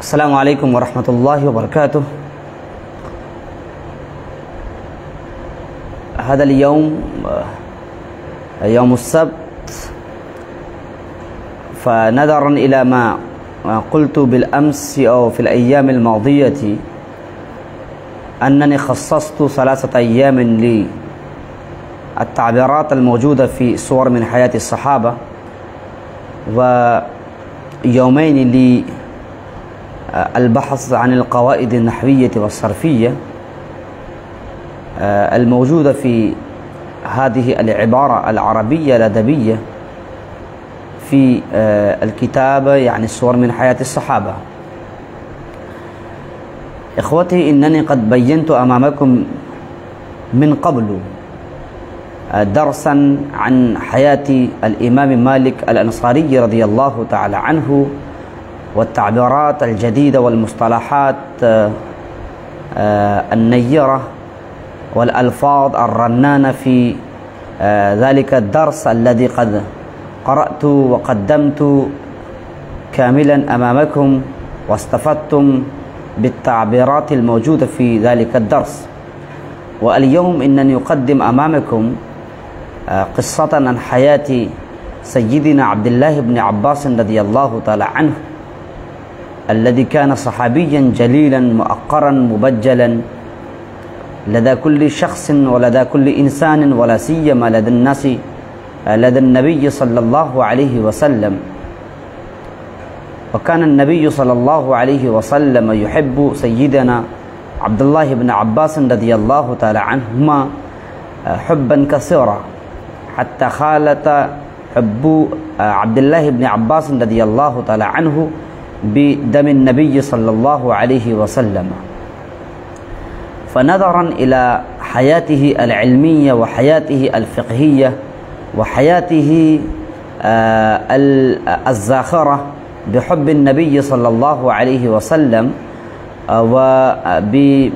السلام عليكم ورحمة الله وبركاته. هذا اليوم يوم السبت، فنظرا إلى ما قلت بالأمس أو في الأيام الماضية أنني خصصت 3 أيام للتعبيرات الموجودة في صور من حياة الصحابة، ويومين للبحث عن القواعد النحوية والصرفية الموجودة في هذه العبارة العربية الأدبية في الكتاب، يعني صور من حياة الصحابة. إخوتي، إنني قد بينت أمامكم من قبل درسا عن حياة الإمام مالك الأنصاري رضي الله تعالى عنه، والتعبيرات الجديدة والمصطلحات النيرة والألفاظ الرنانة في ذلك الدرس الذي قد قرأت وقدمت كاملا أمامكم، واستفدتم بالتعبيرات الموجودة في ذلك الدرس. واليوم إنني أقدم أمامكم قصة عن حياة سيدنا عبد الله بن عباس رضي الله تعالى عنه، الذي كان صحابيا جليلا مؤقرا مبجلا لدى كل شخص ولدى كل إنسان، ولا سيما لدى الناس، لدى النبي صلى الله عليه وسلم. وكان النبي صلى الله عليه وسلم يحب سيدنا عبد الله بن عباس رضي الله تعالى عنهما حبا كثيرا، حتى خالط حب عبد الله بن عباس رضي الله تعالى عنه بدم النبي صلى الله عليه وسلم. فنظرا إلى حياته العلمية وحياته الفقهية وحياته الزاخرة بحب النبي صلى الله عليه وسلم، وبعلم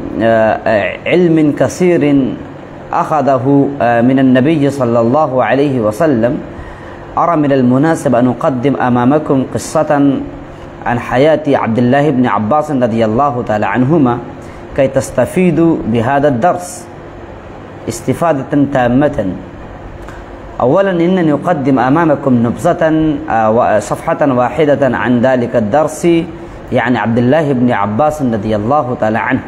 كثير أخذه من النبي صلى الله عليه وسلم، أرى من المناسب أن أقدم أمامكم قصة عن حياة عبد الله بن عباس رضي الله تعالى عنهما، كي تستفيدوا بهذا الدرس استفادة تامة. أولا، إنني أقدم أمامكم نبذة وصفحة واحدة عن ذلك الدرس، يعني عبد الله بن عباس رضي الله تعالى عنه،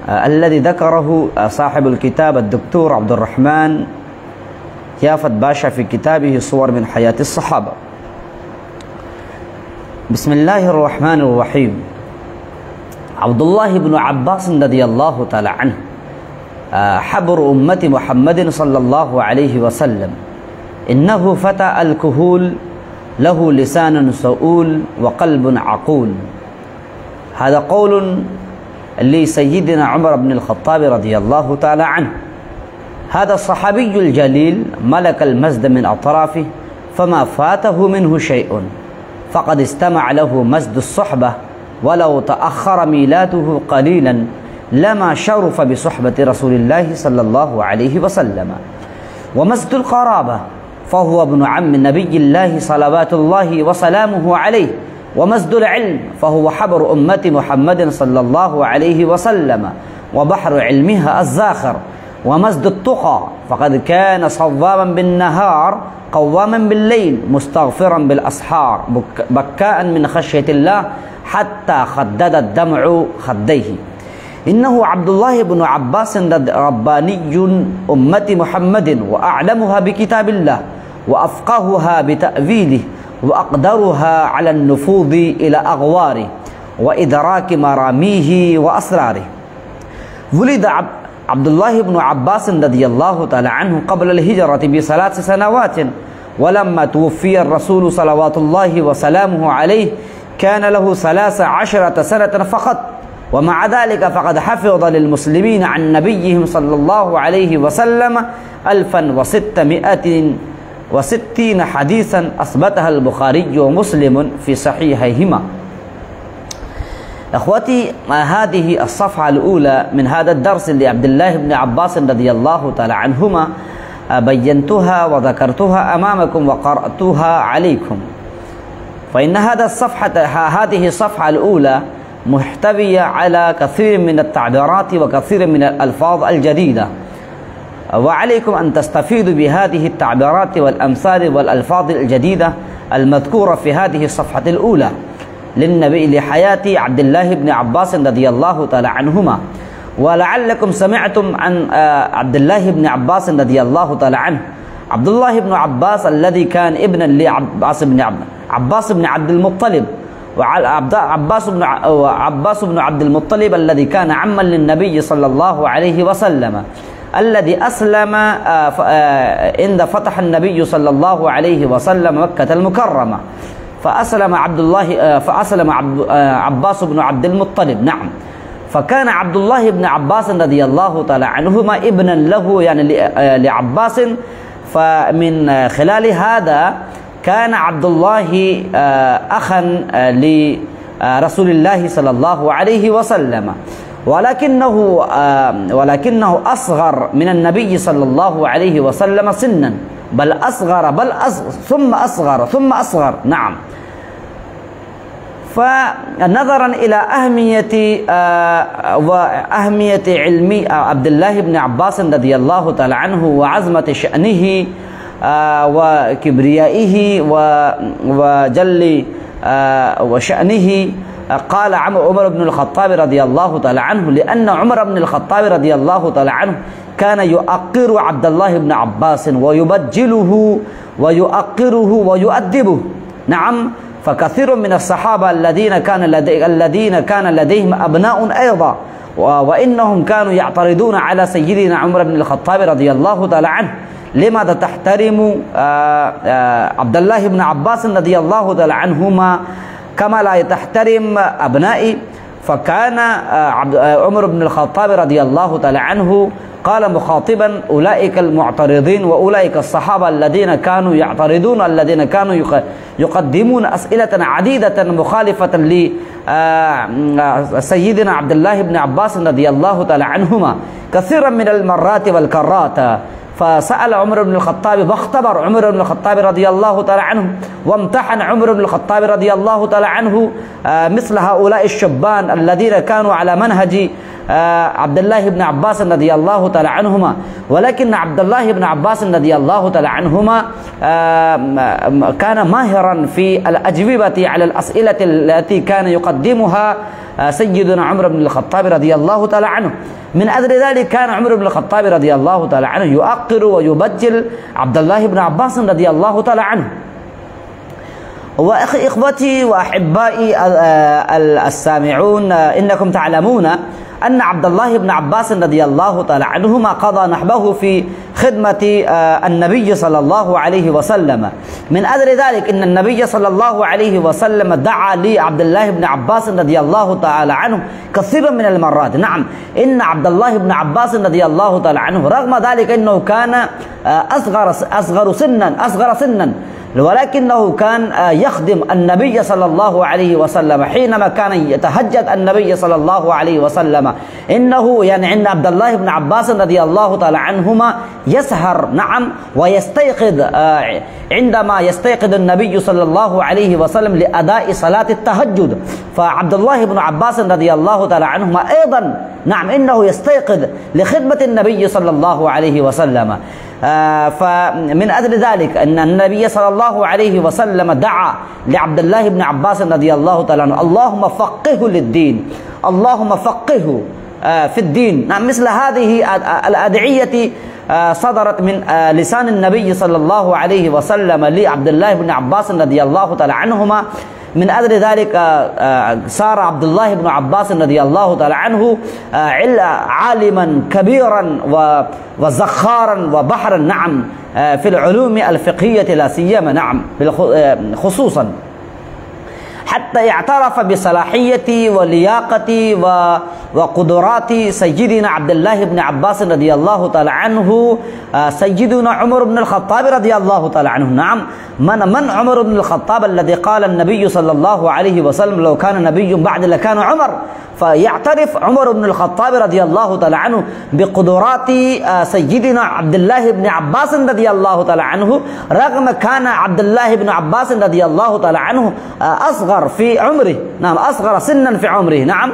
الذي ذكره صاحب الكتاب الدكتور عبد الرحمن يافت باشا في كتابه صور من حياة الصحابة. بسم الله الرحمن الرحيم. عبد الله بن عباس رضي الله تعالى عنه حبر أمة محمد صلى الله عليه وسلم، إنه فتى الكهول، له لسان سؤول وقلب عقول. هذا قول لسيدنا عمر بن الخطاب رضي الله تعالى عنه. هذا الصحابي الجليل ملك المزد من أطرافه، فما فاته منه شيء، فقد استمع له مزد الصحبة، ولو تأخر ميلاده قليلا لما شرف بصحبة رسول الله صلى الله عليه وسلم. ومزد القرابة، فهو ابن عم نبي الله صلوات الله وسلامه عليه. ومزد العلم، فهو حبر أمة محمد صلى الله عليه وسلم، وبحر علمها الزاخر. ومزد التقى، فقد كان صواما بالنهار قواما بالليل، مستغفرا بالأسحار، بكاء من خشية الله حتى خدد الدمع خديه. إنه عبد الله بن عباس رباني أمة محمد، وأعلمها بكتاب الله، وأفقهها بتأويله، وأقدرها على النفوذ إلى أغواره وإدراك مراميه وأسراره. ولد عبد الله بن عباس رضي الله تعالى عنه قبل الهجرة ب3 سنوات، ولما توفي الرسول صلوات الله وسلامه عليه كان له 13 سنة فقط. ومع ذلك فقد حفظ للمسلمين عن نبيهم صلى الله عليه وسلم 1660 حديثا أثبتها البخاري ومسلم في صحيحيهما. أخوتي، هذه الصفحة الأولى من هذا الدرس لعبد الله بن عباس رضي الله تعالى عنهما بينتها وذكرتها أمامكم وقرأتها عليكم. فإن هذه الصفحة الأولى محتوية على كثير من التعبيرات وكثير من الألفاظ الجديدة، وعليكم أن تستفيدوا بهذه التعبيرات والأمثال والألفاظ الجديدة المذكورة في هذه الصفحة الأولى لحياة عبد الله بن عباس رضي الله تعالى عنهما. ولعلكم سمعتم عن عبد الله بن عباس رضي الله تعالى عنه. عبد الله بن عباس الذي كان ابنا لعباس بن عبد المطلب، وعباس بن عبد المطلب الذي كان عما للنبي صلى الله عليه وسلم، الذي أسلم عند فتح النبي صلى الله عليه وسلم مكة المكرمة، فأسلم عباس بن عبد المطلب. نعم، فكان عبد الله بن عباس رضي الله تعالى عنهما ابنا له يعني لعباس، فمن خلال هذا كان عبد الله أخا لرسول الله صلى الله عليه وسلم، ولكنه أصغر من النبي صلى الله عليه وسلم سنا، بل أصغر ثم أصغر. نعم. فنظرا إلى أهمية علم عبد الله بن عباس رضي الله تعالى عنه وعظمة شأنه وكبريائه وجل وشأنه، قال عمر بن الخطاب رضي الله تعالى عنه، لأن عمر بن الخطاب رضي الله تعالى عنه كان يؤقر عبد الله بن عباس ويبجله ويؤقره ويؤدبه. نعم، فكثير من الصحابة الذين كان لديهم أبناء أيضا، وإنهم كانوا يعترضون على سيدنا عمر بن الخطاب رضي الله تعالى عنه: لماذا تحترم عبد الله بن عباس رضي الله تعالى عنهما كما لا تحترم أبنائي؟ فكان عمر بن الخطاب رضي الله تعالى عنه قال مخاطبا أولئك المعترضين وأولئك الصحابة الذين كانوا يعترضون، الذين كانوا يقدمون أسئلة عديدة مخالفة لسيدنا عبد الله بن عباس رضي الله تعالى عنهما كثيرا من المرات والكرات. فسأل عمر بن الخطاب واختبر عمر بن الخطاب رضي الله تعالى عنه وامتحن عمر بن الخطاب رضي الله تعالى عنه مثل هؤلاء الشبان الذين كانوا على منهج عبد الله بن عباس رضي الله تعالى عنهما. ولكن عبد الله بن عباس رضي الله تعالى عنهما كان ماهرا في الأجوبة على الأسئلة التي كان يقدمها سيدنا عمر بن الخطاب رضي الله تعالى عنه. من أجل ذلك كان عمر بن الخطاب رضي الله تعالى عنه يؤقر ويبجل عبد الله بن عباس رضي الله تعالى عنه. وإخوتي وأحبائي السامعون، إنكم تعلمون أن عبد الله بن عباس رضي الله تعالى عنهما قضى نحبه في خدمة النبي صلى الله عليه وسلم. من أجل ذلك إن النبي صلى الله عليه وسلم دعا لعبد الله بن عباس رضي الله تعالى عنه كثيرا من المرات. نعم، إن عبد الله بن عباس رضي الله تعالى عنه رغم ذلك إنه كان أصغر سنا ولكنه كان يخدم النبي صلى الله عليه وسلم. حينما كان يتهجد النبي صلى الله عليه وسلم إنه يعني إن عبد الله بن عباس رضي الله تعالى عنهما يسهر، نعم، ويستيقظ عندما يستيقظ النبي صلى الله عليه وسلم لأداء صلاة التهجد. فعبد الله بن عباس رضي الله تعالى عنهما أيضا، نعم، إنه يستيقظ لخدمة النبي صلى الله عليه وسلم. فمن أجل ذلك أن النبي صلى الله عليه وسلم دعا لعبد الله بن عباس رضي الله تعالى عنه: اللهم فقهه للدين، اللهم فقهه في الدين. نعم، مثل هذه الأدعية صدرت من لسان النبي صلى الله عليه وسلم لعبد الله بن عباس رضي الله تعالى عنهما. من أجل ذلك صار عبد الله بن عباس رضي الله تعالى عنه عالما كبيرا وزخارا وبحرا، نعم، في العلوم الفقهية لا سيما، نعم، خصوصا. حتى اعترف بصلاحية ولياقة وقدرات سيدنا عبد الله بن عباس رضي الله تعالى عنه سيدنا عمر بن الخطاب رضي الله تعالى عنه. نعم، من عمر بن الخطاب الذي قال النبي صلى الله عليه وسلم لو كان نبي بعد لكان عمر. فيعترف عمر بن الخطاب رضي الله تعالى عنه بقدرات سيدنا عبد الله بن عباس رضي الله تعالى عنه، رغم كان عبد الله بن عباس رضي الله تعالى عنه أصغر في عمره، نعم أصغر سنا في عمره. نعم،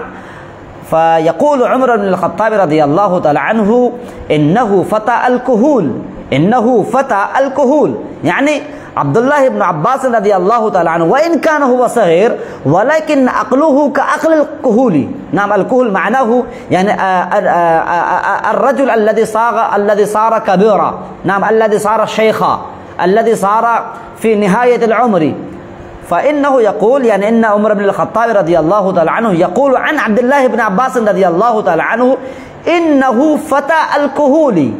فيقول عمر بن الخطاب رضي الله تعالى عنه إنه فتى الكهول، إنه فتى الكهول، يعني عبد الله بن عباس رضي الله تعالى عنه وإن كان هو صغير ولكن عقله كعقل الكهول. نعم، الكهول معناه يعني الرجل الذي صار كبيرا، نعم الذي صار شيخا، الذي صار في نهاية العمر. فإنه يقول يعني إن عمر بن الخطاب رضي الله تعالى عنه يقول عن عبد الله بن عباس رضي الله تعالى عنه إنه فتى الكهول،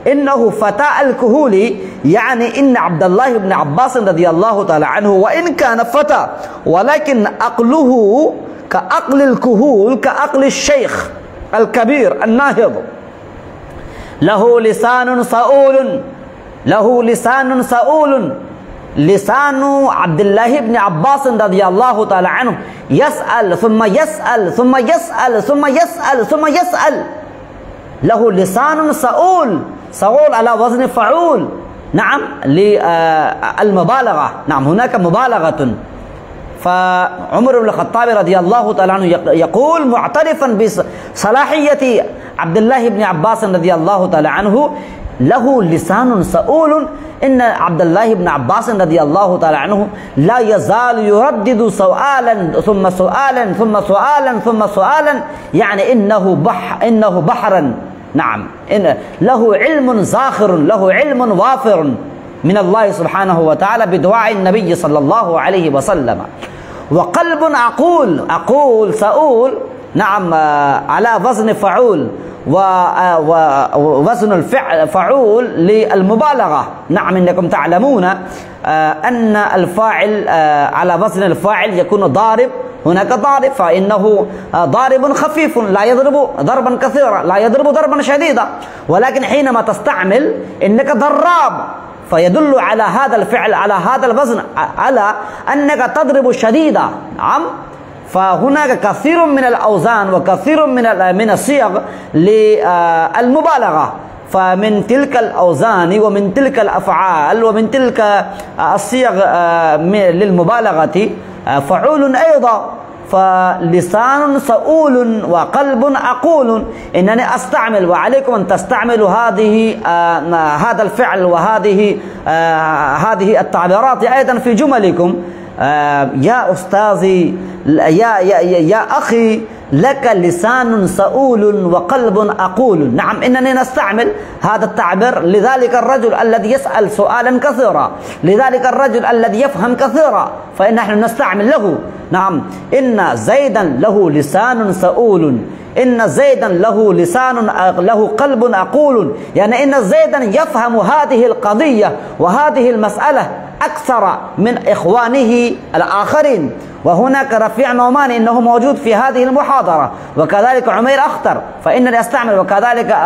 إنه فتى الكهول، يعني إن عبد الله بن عباس رضي الله تعالى عنه وإن كان فتى ولكن عقله كعقل الكهول، كعقل الشيخ الكبير الناهض. له لسان صؤول، له لسان صؤول. لسان عبد الله بن عباس رضي الله تعالى عنه يسأل ثم يسأل ثم يسأل ثم يسأل ثم يسأل. له لسان صؤول، صؤول على وزن فعول. نعم، للمبالغة. نعم، هناك مبالغة. فعمر بن الخطاب رضي الله تعالى عنه يقول معترفا بصلاحية عبد الله بن عباس رضي الله تعالى عنه له لسان صؤول. إن عبد الله بن عباس رضي الله تعالى عنه لا يزال يردد سؤالا ثم سؤالا ثم سؤالا ثم سؤالا، يعني إنه بحرا. نعم، إن له علم زاخر، له علم وافر من الله سبحانه وتعالى بدعاء النبي صلى الله عليه وسلم. وقلب عقول، عقول صؤول، نعم على وزن فعول، ووزن الفعل فعول للمبالغة. نعم، إنكم تعلمون أن الفاعل على وزن الفاعل يكون ضارب، هناك ضارب فإنه ضارب خفيف لا يضرب ضربا كثيرا، لا يضرب ضربا شديدا، ولكن حينما تستعمل إنك ضراب فيدل على هذا الفعل، على هذا الوزن، على أنك تضرب شديدا. نعم، فهناك كثير من الأوزان وكثير من الصيغ للمبالغة. فمن تلك الأوزان ومن تلك الأفعال ومن تلك الصيغ للمبالغة فعول أيضا. فلسان صؤول وقلب عقول. إنني أستعمل وعليكم أن تستعملوا هذا الفعل وهذه التعبيرات أيضا في جملكم. يا أستاذي، يا أخي، لك لسان صؤول وقلب عقول. نعم، إنني نستعمل هذا التعبير لذلك الرجل الذي يسأل سؤالا كثيرا، لذلك الرجل الذي يفهم كثيرا، فإنحن نستعمل له. نعم، إن زيدا له لسان صؤول، إن زيدا له قلب عقول، يعني إن زيدا يفهم هذه القضية وهذه المسألة أكثر من إخوانه الآخرين. وهناك رفيع نعمان إنه موجود في هذه المحاضرة، وكذلك عمير أختر، فإنني أستعمل. وكذلك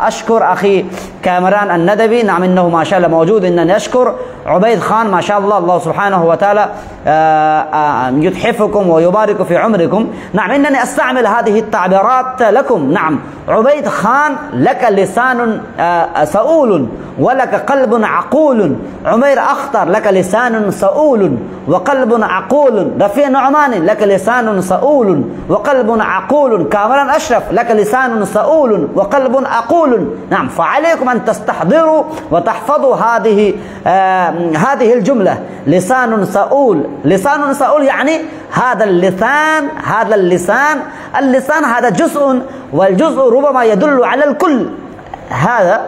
أشكر أخي كامران الندبي، نعم إنه ما شاء الله موجود. إنني أشكر عبيد خان، ما شاء الله، الله سبحانه وتعالى يتحفكم ويبارك في عمركم. نعم، إنني أستعمل هذه التعبيرات لكم. نعم، عبيد خان لك لسان صؤول ولك قلب عقول. عمير أختر لك لسان صؤول وقلب عقول. رفيع نعمان لك لسان صؤول وقلب عقول. كامران أشرف لك لسان صؤول وقلب عقول. نعم، فعليكم أن تستحضروا وتحفظوا هذه الجملة، لسان صؤول. لسان صؤول يعني هذا اللسان هذا جزء، والجزء ربما يدل على الكل. هذا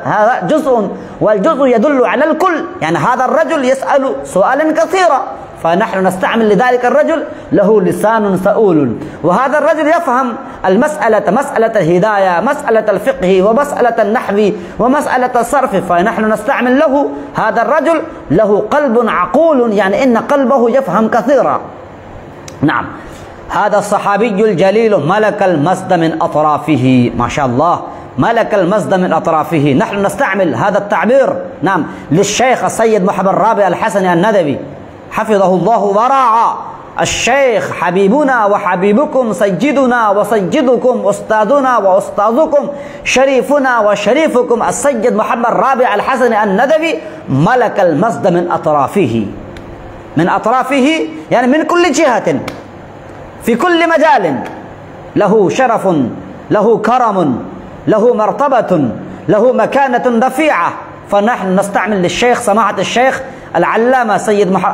جزء والجزء يدل على الكل، يعني هذا الرجل يسأل سؤالا كثيرا، فنحن نستعمل لذلك الرجل له لسان صؤول. وهذا الرجل يفهم المسألة، مسألة الهداية، مسألة الفقه، ومسألة النحو، ومسألة الصرف، فنحن نستعمل له هذا الرجل له قلب عقول، يعني إن قلبه يفهم كثيرا. نعم، هذا الصحابي الجليل ملك المسد من أطرافه، ما شاء الله، ملك المسد من أطرافه. نحن نستعمل هذا التعبير نعم للشيخ السيد محمد رابع الحسني الندوي حفظه الله ورعاه. الشيخ حبيبنا وحبيبكم، سيدنا وسيدكم، أستاذنا وأستاذكم، شريفنا وشريفكم السيد محمد رابع الحسني الندوي ملك المسد من أطرافه. من أطرافه يعني من كل جهة، في كل مجال له شرف، له كرم، له مرتبة، له مكانة رفيعة. فنحن نستعمل للشيخ سماحة الشيخ العلامة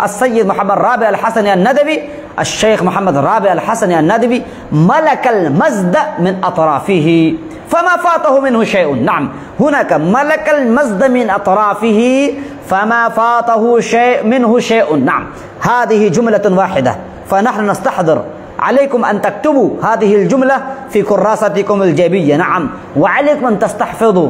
السيد محمد رابع الحسني الندوي، الشيخ محمد رابع الحسني الندوي ملك المسد من أطرافه فما فاته منه شيء. نعم، هناك ملك المسد من أطرافه فما فاته منه شيء. نعم، هذه جملة واحدة، فنحن نستحضر، عليكم أن تكتبوا هذه الجملة في كراستكم الجيبية. نعم، وعليكم أن تستحفظوا